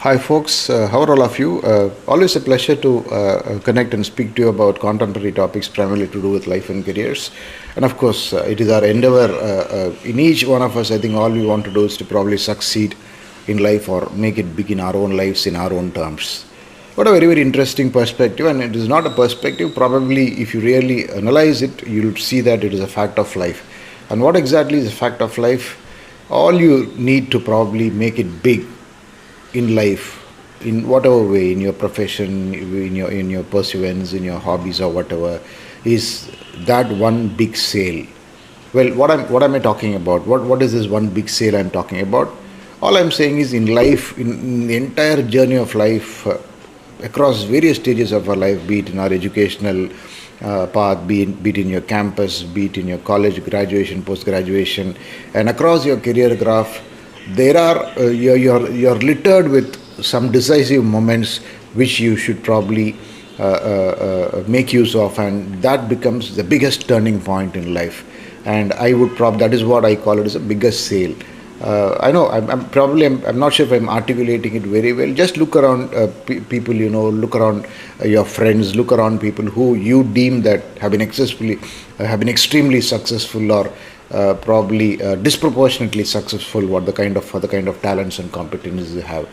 Hi, folks. How are all of you? Always a pleasure to connect and speak to you about contemporary topics primarily to do with life and careers. And of course, it is our endeavor in each one of us. I think all we want to do is to probably succeed in life or make it big in our own lives in our own terms. What a very, very interesting perspective. And it is not a perspective. Probably, if you really analyze it, you'll see that it is a fact of life. And what exactly is a fact of life? All you need to probably make it big in life, in whatever way, in your profession, in your pursuance, in your hobbies or whatever, is that one big sale. Well, what am I talking about? What is this one big sale I'm talking about? All I'm saying is in life, in the entire journey of life, across various stages of our life, be it in our educational path, be it in your campus, be it in your college, graduation, post graduation, and across your career graph, there are you're littered with some decisive moments which you should probably make use of, and that becomes the biggest turning point in life. And I would that is what I call it as a biggest sale. I know I'm not sure if I'm articulating it very well. Just look around people, look around your friends, look around people who you deem that have been extremely successful, or probably disproportionately successful for the kind of talents and competencies they have.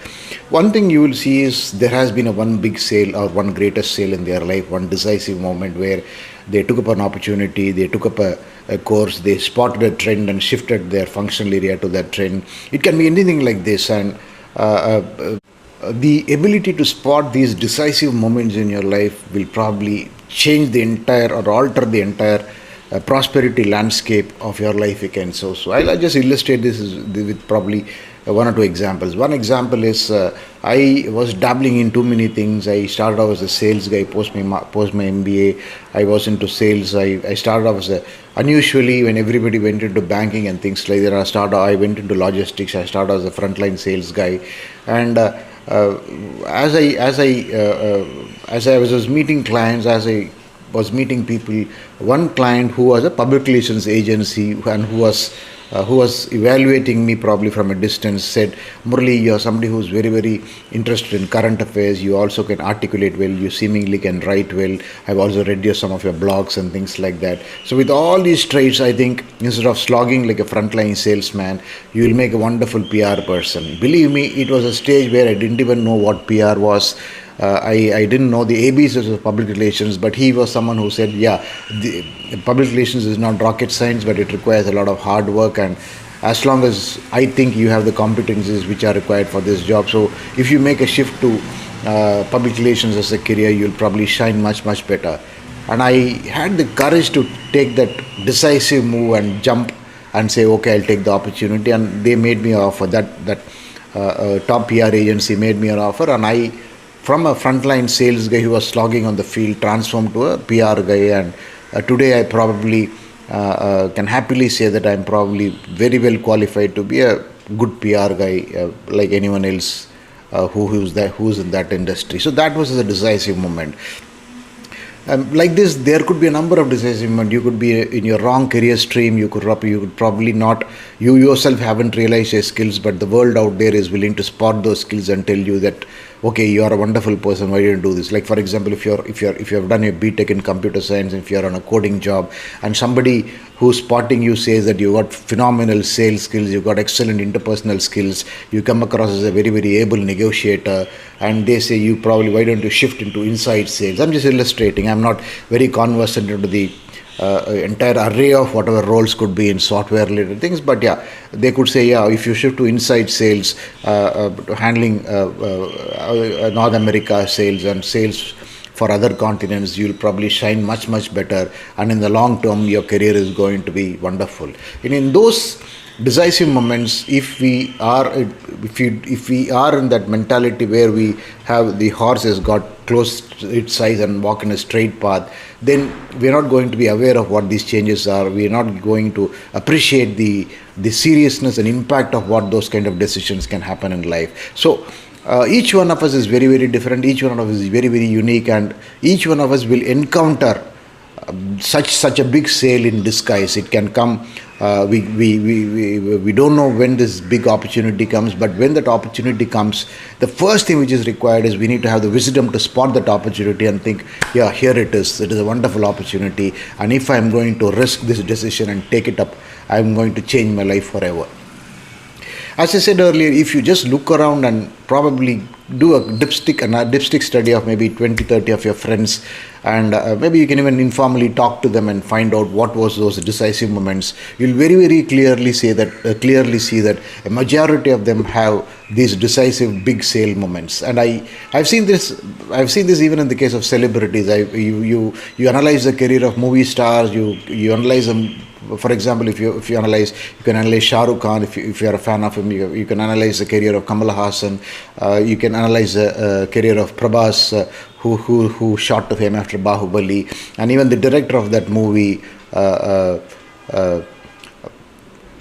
One thing you will see is there has been a one big sale or one greatest sale in their life, one decisive moment where they took up an opportunity, they took up a course, they spotted a trend and shifted their functional area to that trend. It can be anything like this, and the ability to spot these decisive moments in your life will probably change the entire or alter the entire prosperity landscape of your life, you can. So I'll just illustrate this with probably one or two examples. One example is I was dabbling in too many things. I started off as a sales guy post my MBA. I was into sales. I started off as unusually, when everybody went into banking and things like that, I went into logistics. I started as a frontline sales guy, and as I was meeting clients, as I was meeting people, one client who was a public relations agency and who was evaluating me probably from a distance said, "Murali, you're somebody who's very, very interested in current affairs. You also can articulate well. You seemingly can write well. I've also read some of your blogs and things like that." So with all these traits, I think instead of slogging like a frontline salesman, you will make a wonderful PR person. Believe me, it was a stage where I didn't even know what PR was. I didn't know the ABCs of public relations, but he was someone who said, yeah, the public relations is not rocket science, but it requires a lot of hard work, and as long as I think you have the competencies which are required for this job. So if you make a shift to public relations as a career, you'll probably shine much, much better. And I had the courage to take that decisive move and jump and say, okay, I'll take the opportunity. And they made me an offer. That top PR agency made me an offer, and I, from a frontline sales guy who was slogging on the field, transformed to a PR guy. And today I probably can happily say that I'm probably very well qualified to be a good PR guy, like anyone else who's in that industry. So that was a decisive moment. Like this, there could be a number of decisive moments. You could be in your wrong career stream. You could probably not. You yourself haven't realized your skills, but the world out there is willing to spot those skills and tell you that, okay, you are a wonderful person. Why didn't you do this? Like, for example, if you have done your BTech in computer science, if you're on a coding job, and somebody who's spotting you says that you got phenomenal sales skills, you got excellent interpersonal skills, you come across as a very, very able negotiator, and they say you probably, why don't you shift into inside sales? I'm just illustrating. I'm not very conversant into the entire array of whatever roles could be in software related things, but yeah, they could say, yeah, if you shift to inside sales, handling North America sales and sales for other continents, you'll probably shine much, much better, and in the long term your career is going to be wonderful. And in those decisive moments, if we are in that mentality where we have the horse has got close to its size and walk in a straight path, then we're not going to be aware of what these changes are. We're not going to appreciate the seriousness and impact of what those kind of decisions can happen in life. So each one of us is very, very different. Each one of us is very, very unique, and each one of us will encounter such a big sale in disguise. It can come. We don't know when this big opportunity comes, but when that opportunity comes, the first thing which is required is we need to have the wisdom to spot that opportunity and think, yeah, here it is. It is a wonderful opportunity, and if I'm going to risk this decision and take it up, I'm going to change my life forever. As I said earlier, if you just look around and probably do a dipstick study of maybe 20, 30 of your friends, and maybe you can even informally talk to them and find out what was those decisive moments, you'll very clearly see that a majority of them have these decisive big sale moments. And I've seen this even in the case of celebrities. You analyze the career of movie stars, you analyze them. For example, if you analyze, you can analyze Shah Rukh Khan. If you are a fan of him, you can analyze the career of Kamal Hassan. You can analyze the career of Prabhas, who shot to fame after Bahubali, and even the director of that movie.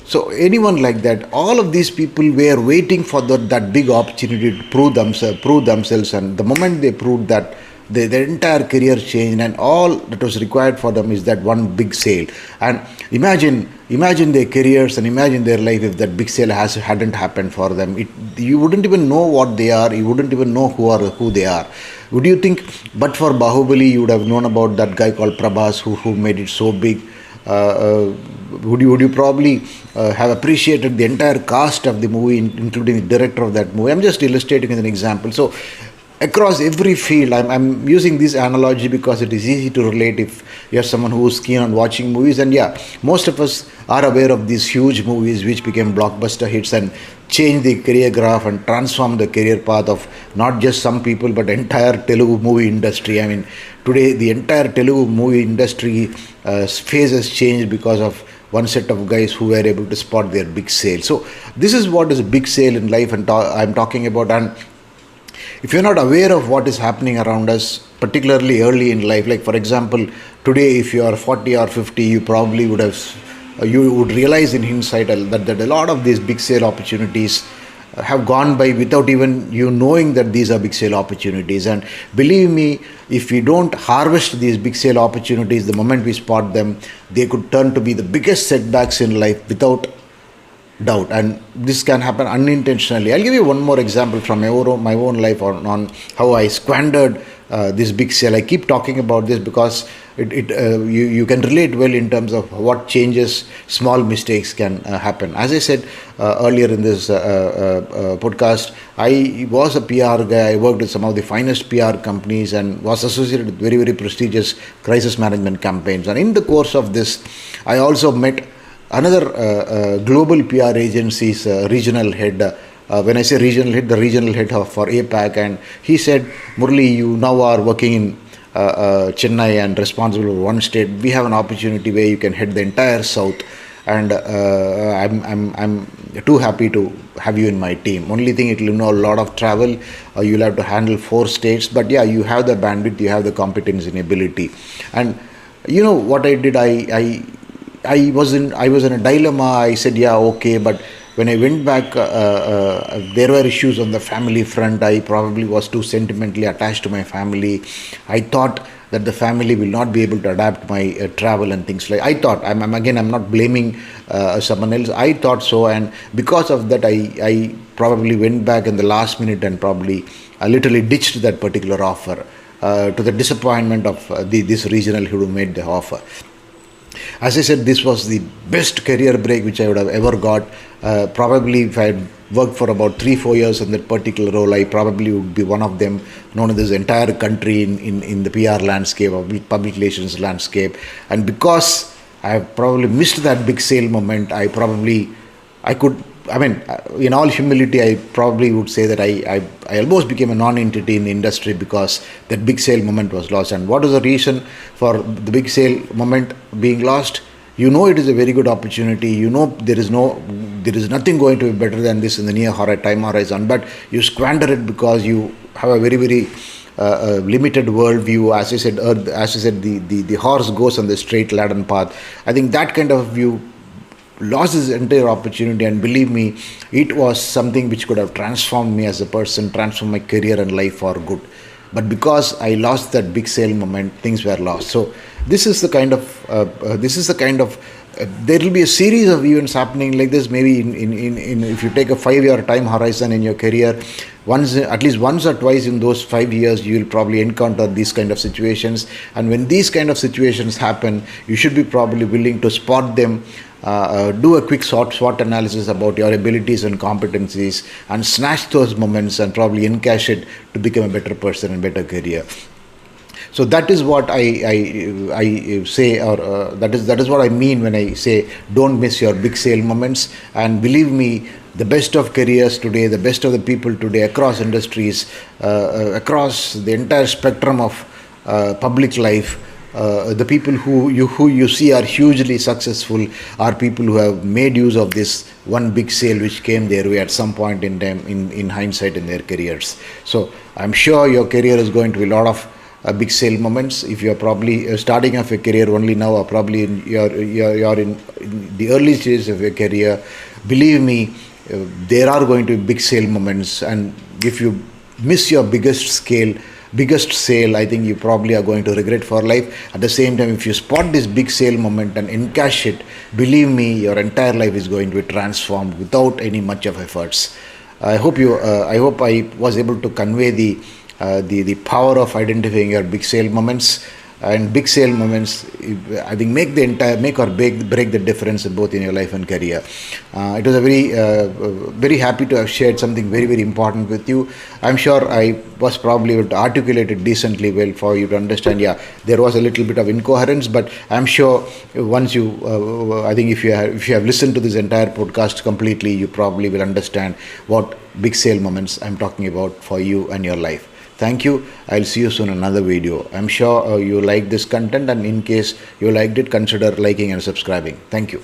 So anyone like that, all of these people were waiting for that big opportunity to prove themselves, and the moment they proved that, their entire career changed, and all that was required for them is that one big sale. And imagine their careers and imagine their life if that big sale hadn't happened for them. You wouldn't even know what they are. You wouldn't even know who they are. Would you think, but for Bahubali, you would have known about that guy called Prabhas who made it so big? Would you probably have appreciated the entire cast of the movie, including the director of that movie? I'm just illustrating as an example. So across every field, I'm using this analogy because it is easy to relate if you're someone who is keen on watching movies. And yeah, most of us are aware of these huge movies which became blockbuster hits and changed the career graph and transformed the career path of not just some people but entire Telugu movie industry. I mean, today the entire Telugu movie industry phase has changed because of one set of guys who were able to spot their big sale. So this is what is a big sale in life, and I'm talking about. And if you're not aware of what is happening around us, particularly early in life, like for example, today if you are 40 or 50, you probably you would realize in hindsight that a lot of these big sale opportunities have gone by without even you knowing that these are big sale opportunities. And believe me, if we don't harvest these big sale opportunities the moment we spot them, they could turn to be the biggest setbacks in life without doubt. And this can happen unintentionally. I'll give you one more example from my own life on how I squandered this big sale. I keep talking about this because you can relate well in terms of what changes small mistakes can happen. As I said earlier in this podcast, I was a PR guy. I worked with some of the finest PR companies and was associated with very prestigious crisis management campaigns. And in the course of this, I also met another global PR agency's regional head. When I say regional head, the regional head for APAC, and he said, Murli, you now are working in Chennai and responsible for one state. We have an opportunity where you can head the entire South, and I'm too happy to have you in my team. Only thing, it will involve a lot of travel. You'll have to handle 4 states, but yeah, you have the bandwidth, you have the competence and ability. And you know what I did? I was in a dilemma. I said, yeah, okay, but when I went back, there were issues on the family front. I probably was too sentimentally attached to my family. I thought that the family will not be able to adapt my travel and things like. I thought. I'm not blaming someone else. I thought so, and because of that, I probably went back in the last minute and probably literally ditched that particular offer to the disappointment of this regional who made the offer. As I said, this was the best career break which I would have ever got. Probably if I had worked for about 3-4 years in that particular role, I probably would be one of them, known in this entire country in the PR landscape or public relations landscape. And because I have probably missed that big sale moment, in all humility, I probably would say that I almost became a non-entity in the industry because that big sale moment was lost. And what is the reason for the big sale moment being lost? You know it is a very good opportunity. You know there is nothing going to be better than this in the near time horizon. But you squander it because you have a very limited worldview. As I said, the horse goes on the straight laden path. I think that kind of view lost this entire opportunity, and believe me, it was something which could have transformed me as a person, transformed my career and life for good. but because I lost that big sale moment, things were lost. So this is the kind of there will be a series of events happening like this. Maybe in if you take a 5-year time horizon in your career, at least once or twice in those 5 years, you will probably encounter these kind of situations. And when these kind of situations happen, you should be probably willing to spot them, do a quick SWOT analysis about your abilities and competencies, and snatch those moments and probably encash it to become a better person and better career. So that is what I say, or that is what I mean when I say don't miss your big sale moments. And believe me, the best of careers today, the best of the people today across industries, across the entire spectrum of public life, the people who you see are hugely successful are people who have made use of this one big sale which came their way at some point in time, in hindsight, in their careers. So I'm sure your career is going to be a lot of big sale moments. If you're probably starting off a career only now, or probably you're in the early stages of your career, believe me, there are going to be big sale moments. And if you miss your biggest sale, I think you probably are going to regret for life. At the same time, if you spot this big sale moment and encash it, believe me, your entire life is going to be transformed without any much of efforts. I hope I was able to convey the power of identifying your big sale moments. And big sale moments, I think, make or break the difference both in your life and career. It was a very happy to have shared something very, very important with you. I'm sure I was probably able to articulate it decently well for you to understand. Yeah, there was a little bit of incoherence, but I'm sure once I think if you have listened to this entire podcast completely, you probably will understand what big sale moments I'm talking about for you and your life. Thank you. I'll see you soon in another video. I'm sure you like this content, and in case you liked it, consider liking and subscribing. Thank you.